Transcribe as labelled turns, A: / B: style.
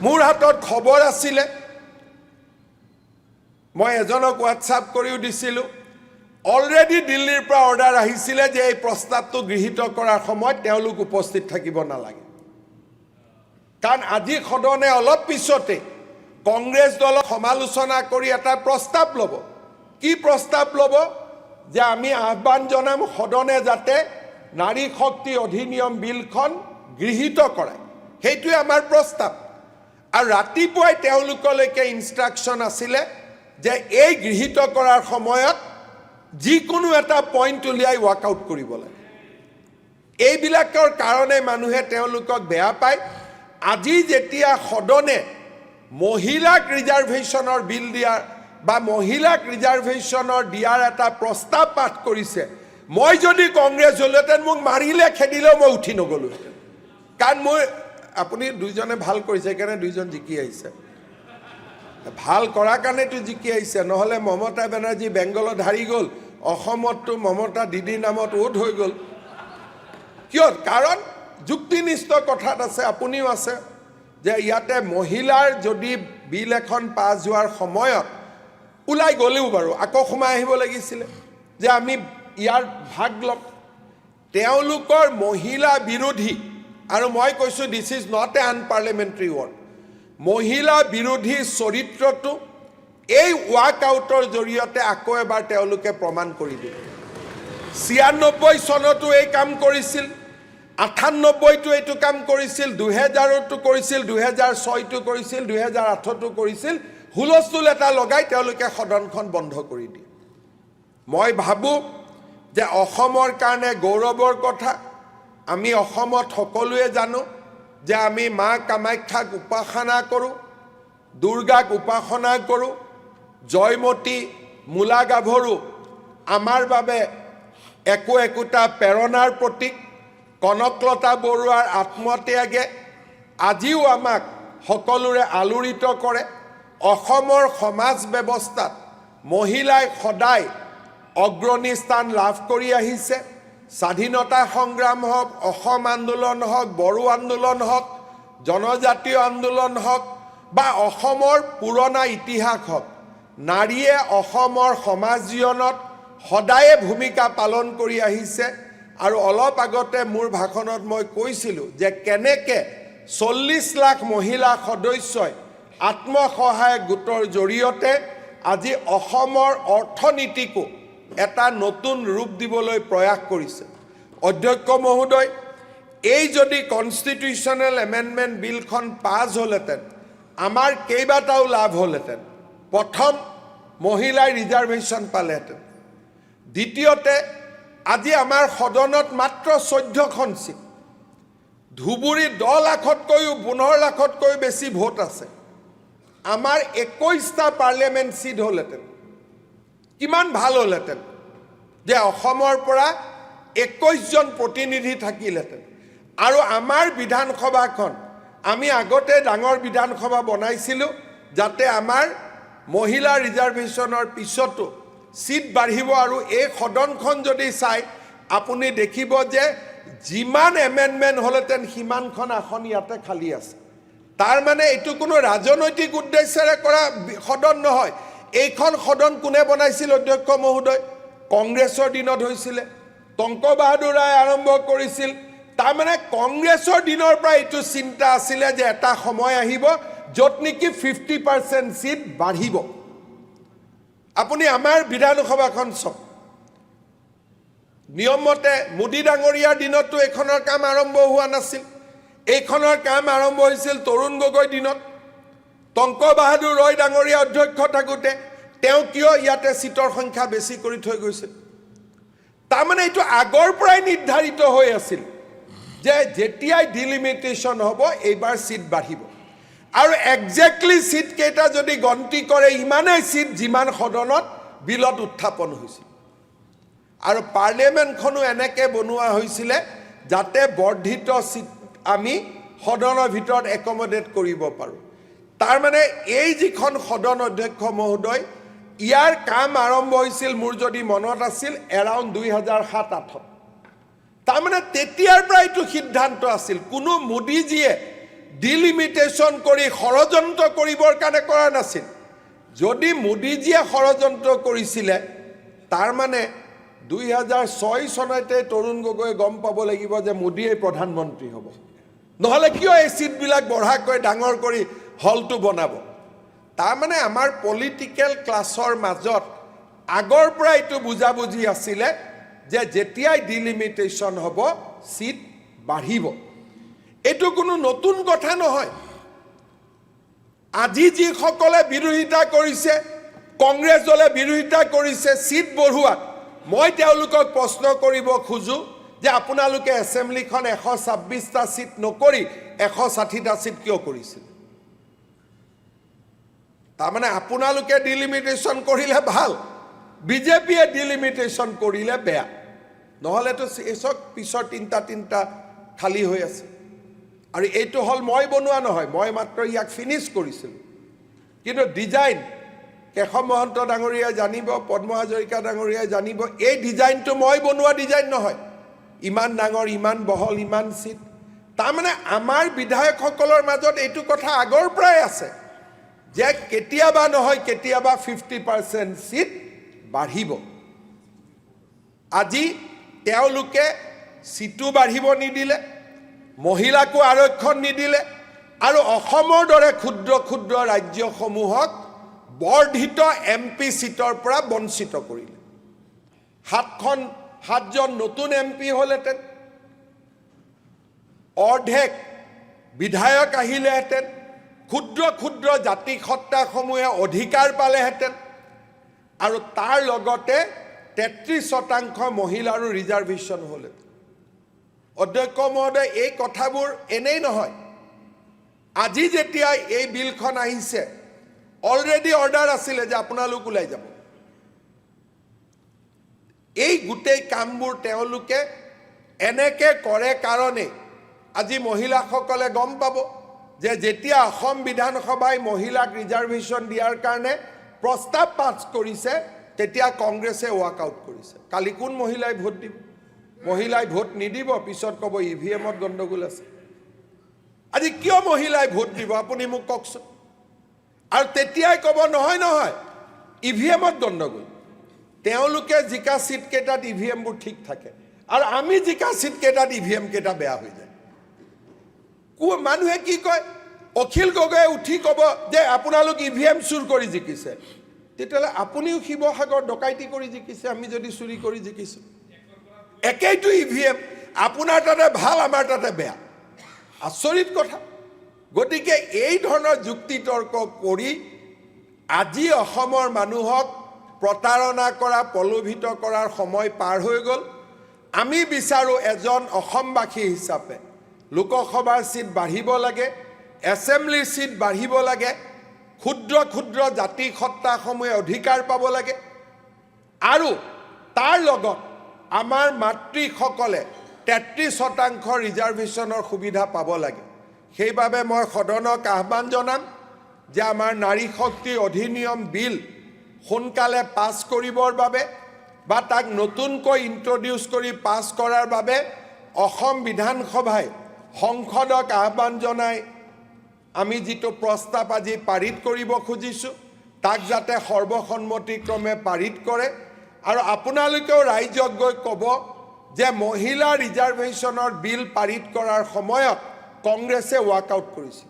A: মোৰ হাতত খবৰ আছিলে, মই এজনক হোৱাটছআপ কৰিও দিছিলোঁ। অলৰেডি দিল্লীৰ পৰা অৰ্ডাৰ আহিছিলে যে এই প্ৰস্তাৱটো গৃহীত কৰাৰ সময়ত তেওঁলোক উপস্থিত থাকিব নালাগে। কাৰণ আজি সদনে অলপ পিছতে কংগ্ৰেছ দলক সমালোচনা কৰি এটা প্ৰস্তাৱ ল'ব। কি প্ৰস্তাৱ ল'ব? যে আমি আহ্বান জনাম সদনে যাতে নাৰী শক্তি অধিনিয়ম বিলখন গৃহীত কৰায়। সেইটোৱে আমাৰ প্ৰস্তাৱ। আৰু ৰাতিপুৱাই তেওঁলোকলৈকে ইনষ্ট্ৰাকশ্যন আছিলে যে এই গৃহীত কৰাৰ সময়ত যিকোনো এটা পইণ্ট উলিয়াই ৱাকআউট কৰিব লাগে। এইবিলাকৰ কাৰণে মানুহে তেওঁলোকক বেয়া পায়। আজি যেতিয়া সদনে মহিলাক ৰিজাৰ্ভেশ্যনৰ বিল দিয়াৰ বা মহিলাক ৰিজাৰ্ভেশ্যনৰ দিয়াৰ এটা প্ৰস্তাৱ পাঠ কৰিছে, মই যদি কংগ্ৰেছ হ'লোহেঁতেন মোক মাৰিলে খেদিলেও মই উঠি নগ'লোহেঁতেন। কাৰণ মই আপুনি দুইজনে ভাল কৰিছে, সেইকাৰণে দুইজন জিকি আহিছে। ভাল কৰাৰ কাৰণেতো জিকি আহিছে, নহ'লে মমতা বেনাৰ্জী বেংগলত হাৰি গ'ল, অসমততো মমতা দিদি নামত ওট হৈ গ'ল। কিয়? কাৰণ যুক্তিনিষ্ঠ কথাত আছে, আপুনিও আছে, যে ইয়াতে মহিলাৰ যদি বিল এখন পাছ হোৱাৰ সময়ত ওলাই গ'লেও বাৰু আকৌ সোমাই আহিব লাগিছিলে যে আমি ইয়াৰ ভাগ ল'ম। তেওঁলোকৰ মহিলা বিৰোধী, আৰু মই কৈছোঁ this is not a unparliamentary word, মহিলা বিৰোধী চৰিত্ৰটো এই ৱাকআউটৰ জৰিয়তে আকৌ এবাৰ তেওঁলোকে প্ৰমাণ কৰি দিব। ৯৬ চনতো এই কাম কৰিছিল, ৯৮তো এইটো কাম কৰিছিল, ২০০০তো কৰিছিল, ২০০৬তো কৰিছিল, ২০০৮তো কৰিছিল। হুলস্থুল এটা লগাই তেওঁলোকে সদনখন বন্ধ কৰি দিয়ে। মই ভাবোঁ যে অসমৰ কাৰণে গৌৰৱৰ কথা। আমি অসমত সকলোৱে জানো যে আমি মা কামাখ্যাক উপাসনা কৰোঁ, দুৰ্গাক উপাসনা কৰোঁ। জয়মতী, মূলা গাভৰু আমাৰ বাবে একোটা প্ৰেৰণাৰ প্ৰতীক। কনকলতা বৰুৱাৰ আত্মত্যাগে আজিও আমাক সকলোৰে আলোড়িত কৰে। অসমৰ সমাজ ব্যৱস্থাত মহিলাই সদায় অগ্ৰণী স্থান লাভ কৰি আহিছে। স্বাধীনতা সংগ্ৰাম হওক, অসম আন্দোলন হওক, বড়ো আন্দোলন হওক, জনজাতীয় আন্দোলন হওক বা অসমৰ পুৰণা ইতিহাস হওক, নাৰীয়ে অসমৰ সমাজ জীৱনত সদায়ে ভূমিকা পালন কৰি আহিছে। আৰু অলপ আগতে মোৰ ভাষণত মই কৈছিলোঁ যে কেনেকৈ ৪০ লাখ মহিলা সদস্যই আত্মসহায়ক গোটৰ জৰিয়তে আজি অসমৰ অৰ্থনীতিকো এটা নতুন ৰূপ দিবলৈ প্ৰয়াস কৰিছে। অধ্যক্ষ মহোদয়, এই যদি কনষ্টিটিউশ্যনেল এমেণ্ডমেণ্ট বিলখন পাছ হ'লহেঁতেন আমাৰ কেইবাটাও লাভ হ'লহেঁতেন। প্ৰথম, মহিলাই ৰিজাৰ্ভেশ্যন পালেহেঁতেন। দ্বিতীয়তে, আজি আমাৰ সদনত মাত্ৰ ১৪খন চিট, ধুবুৰীত ১০ লাখতকৈও ১৫ লাখতকৈও বেছি ভোট আছে। আমাৰ ২১টা পাৰ্লিয়ামেণ্ট চিট হ'লহেঁতেন। কিমান ভাল হ'লহেঁতেন যে অসমৰ পৰা ২১জন প্ৰতিনিধি থাকিলহেঁতেন। আৰু আমাৰ বিধানসভাখন আমি আগতে ডাঙৰ বিধানসভা বনাইছিলোঁ যাতে আমাৰ মহিলা ৰিজাৰ্ভেশ্যনৰ পিছতো চিট বাঢ়িব। আৰু এই সদনখন যদি চাই আপুনি দেখিব যে যিমান এমেণ্ডমেণ্ট হ'লহেঁতেন সিমানখন আসন ইয়াতে খালী আছে। তাৰ মানে এইটো কোনো ৰাজনৈতিক উদ্দেশ্যেৰে কৰা সদন নহয়। এইখন সদন কোনে বনাইছিল অধ্যক্ষ মহোদয়? কংগ্ৰেছৰ দিনত হৈছিলে, টংক বাহাদুৰ ৰায়ে আৰম্ভ কৰিছিল। তাৰমানে কংগ্ৰেছৰ দিনৰ পৰা এইটো চিন্তা আছিলে যে এটা সময় আহিব য'ত নেকি 50% চিট বাঢ়িব। আপুনি আমাৰ বিধানসভাখন চাওক, নিয়মমতে মোদী ডাঙৰীয়াৰ দিনততো এইখনৰ কাম আৰম্ভ হোৱা নাছিল। এইখনৰ কাম আৰম্ভ হৈছিল তৰুণ গগৈৰ দিনত। টংক বাহাদুৰ ৰয় ডাঙৰীয়া অধ্যক্ষ থাকোঁতে তেওঁ কিয় ইয়াতে চিটৰ সংখ্যা বেছি কৰি থৈ গৈছিল? তাৰমানে এইটো আগৰ পৰাই নিৰ্ধাৰিত হৈ আছিল যে যেতিয়াই ডিলিমিটেশ্যন হ'ব এইবাৰ চিট বাঢ়িব। আৰু একজেক্টলি চিট কেইটা যদি গন্তি কৰে ইমানেই চিট যিমান সদনত বিলত উত্থাপন হৈছিল। আৰু পাৰ্লিয়ামেণ্টখনো এনেকৈ বনোৱা হৈছিলে যাতে বৰ্ধিত চিট আমি সদনৰ ভিতৰত একমডেট কৰিব পাৰোঁ। তাৰমানে এই যিখন সদন অধ্যক্ষ মহোদয়, ইয়াৰ কাম আৰম্ভ হৈছিল মোৰ যদি মনত আছিল এৰাউণ্ড ২০০৭-০৮। তাৰমানে তেতিয়াৰ পৰা এইটো সিদ্ধান্ত আছিল। কোনো মোদীজীয়ে ডিলিমিটেশ্যন কৰি ষড়যন্ত্ৰ কৰিবৰ কাৰণে কৰা নাছিল যদি মোদীজীয়ে ষড়যন্ত্ৰ কৰিছিলে তাৰ মানে 2006 চনতে তৰুণ গগৈ গম পাব লাগিব যে মোদীয়ে প্ৰধানমন্ত্ৰী হ'ব নহলে কিয় এই সিটবিলাক বঢ়াকৈ ডাঙৰ কৰি হলটো বনাব তাৰ মানে আমাৰ পলিটিক্যাল ক্লাছৰ মাজত আগৰ পৰা এটো বুজাবুজি আছিলে যে যেতিয়াই ডিলিমিটেশ্যন হ'ব সিট বাঢ়িব এটো কোনো নতুন কথা নহয় আজি যি সকলে বিৰোধিতা কৰিছে কংগ্ৰেছ দলে বিৰোধিতা কৰিছে সিট বঢ়ুৱাত মই তেওঁলোকক প্ৰশ্ন কৰিব খুজু যে আপোনালোকে এছেম্বলিখন 126টা সিট নকৰি 160টা সিট কিয় কৰিছিল তাৰ মানে আপোনালোকে ডিলিমিটেশ্যন কৰিলে ভাল বিজেপিয়ে ডিলিমিটেশ্যন কৰিলে বেয়া নহলে তো এসক পিছৰ তিনটা খালি হৈ আছে আৰু এইটো হল মই বনোৱা নহয় মই মাত্ৰ ইয়াক ফিনিশ কৰিছিল কিন্তু ডিজাইন কেশৱ মহন্ত ডাঙৰীয়া জানিব পদ্ম হাজৰিকা ডাঙৰীয়া জানিব এই ডিজাইনটো মই বনোৱা ডিজাইন নহয় ইমান ডাঙৰ ইমান বহল ইমান সিট তাৰ মানে আমাৰ বিধায়কসকলৰ মাজত এইটো কথা আগৰ পৰাই আছে যে কেতিয়াবা নহয় কেতিয়াবা 50% সিট বাঢ়িব আজি তেওঁলোকে সিটু বাঢ়িব নিদিলে মহিলাকো আৰক্ষণ নিদিলে আৰু অসমৰ দৰে ক্ষুদ্ৰ ক্ষুদ্ৰ ৰাজ্যসমূহক বৰ্ধিত এমপি সিটৰ পৰা বঞ্চিত কৰিলে সাতজন নতুন এমপি হলেতেন অৰ্ধেক বিধায়ক আহিলেহেঁতেন ক্ষুদ্ৰ ক্ষুদ্ৰ জাতি সত্তাসমূহে অধিকাৰ পালেহেঁতেন আৰু তাৰ লগতে 33% মহিলাৰো ৰিজাৰ্ভেশ্যন হলে অধ্যক্ষ মহোদয় এই কথাবোৰ এনেই নহয় আজি যেতিয়া এই বিলখন আহিছে অলৰেডি অৰ্ডাৰ আছিল যে আপোনালোক ওলাই যাব এই গুটেই কামবোৰ তেওঁলোকে এনেকে কৰে কাৰণে আজি মহিলাসকলে গম পাব যে যেতিয়া অসম বিধানসভাই মহিলাক ৰিজাৰ্ভেশ্যন দিয়াৰ কাৰণে প্ৰস্তাৱ পাছ কৰিছে তেতিয়া কংগ্ৰেছে ৱাক আউট কৰিছে কালি কোন মহিলাই ভোট দিব মহিলাই ভোট নিদিব পিছত কব ইভিএমত গণ্ডগোল আছে আজি কিয় মহিলাই ভোট দিব আপুনি মোক কওকচোন আৰু তেতিয়াই কব নহয় নহয় ইভিএমত গণ্ডগোল তেওঁলোকে জিকা সিট কেটাত ইভিএমবোৰ ঠিক থাকে আৰু আমি জিকা সিট কেটাত ইভিএম কেটা বেয়া হৈ যায় মানুহে কি কয় অখিল গগৈয়ে উঠি কব যে আপোনালোক ইভিএম চুৰ কৰি জিকিছে তেতিয়ালে আপুনিও শিৱসাগৰ ডকাইতি কৰি জিকিছে আমি যদি চুৰি কৰি জিকিছো একেইটো ইভিএম আপোনাৰ তাতে ভাল আমাৰ তাতে বেয়া আচৰিত কথা গতিকে এই ধৰণৰ যুক্তি তৰ্ক কৰি আজি অসমৰ মানুহক প্ৰতাৰণা কৰা প্ৰলোভিত কৰাৰ সময় পাৰ হৈ গল আমি বিচাৰো এজন অসমবাসী হিচাপে লোকসভাৰ সিট বাঢ়িব লাগে এছেম্বলিৰ সিট বাঢ়িব লাগে ক্ষুদ্ৰ ক্ষুদ্ৰ জাতি সত্তাসমূহে অধিকাৰ পাব লাগে আৰু তাৰ লগত আমাৰ মাতৃসকলে 33% ৰিজাৰ্ভেশ্যনৰ সুবিধা পাব লাগে সেইবাবে মই সদনক আহ্বান জনাম যে আমাৰ নাৰী শক্তি অধিনিয়ম বিল সোনকালে পাছ কৰিবৰ বাবে বা তাক নতুনকৈ ইন্ট্ৰোডিউস কৰি পাছ কৰাৰ বাবে অসম বিধানসভাই সংসদক আহ্বান জনাই আমি যেটো প্ৰস্তাৱ আজি পাৰিত কৰিব খুজিছো তাক যাতে সৰ্বসন্মতিক্ৰমে পাৰিত কৰে আৰু আপোনালোকেও ৰাইজক গৈ ক'ব যে মহিলা ৰিজাৰ্ভেশ্যনৰ বিল পাৰিত কৰাৰ সময়ত কংগ্ৰেছে ৱাক আউট কৰিছে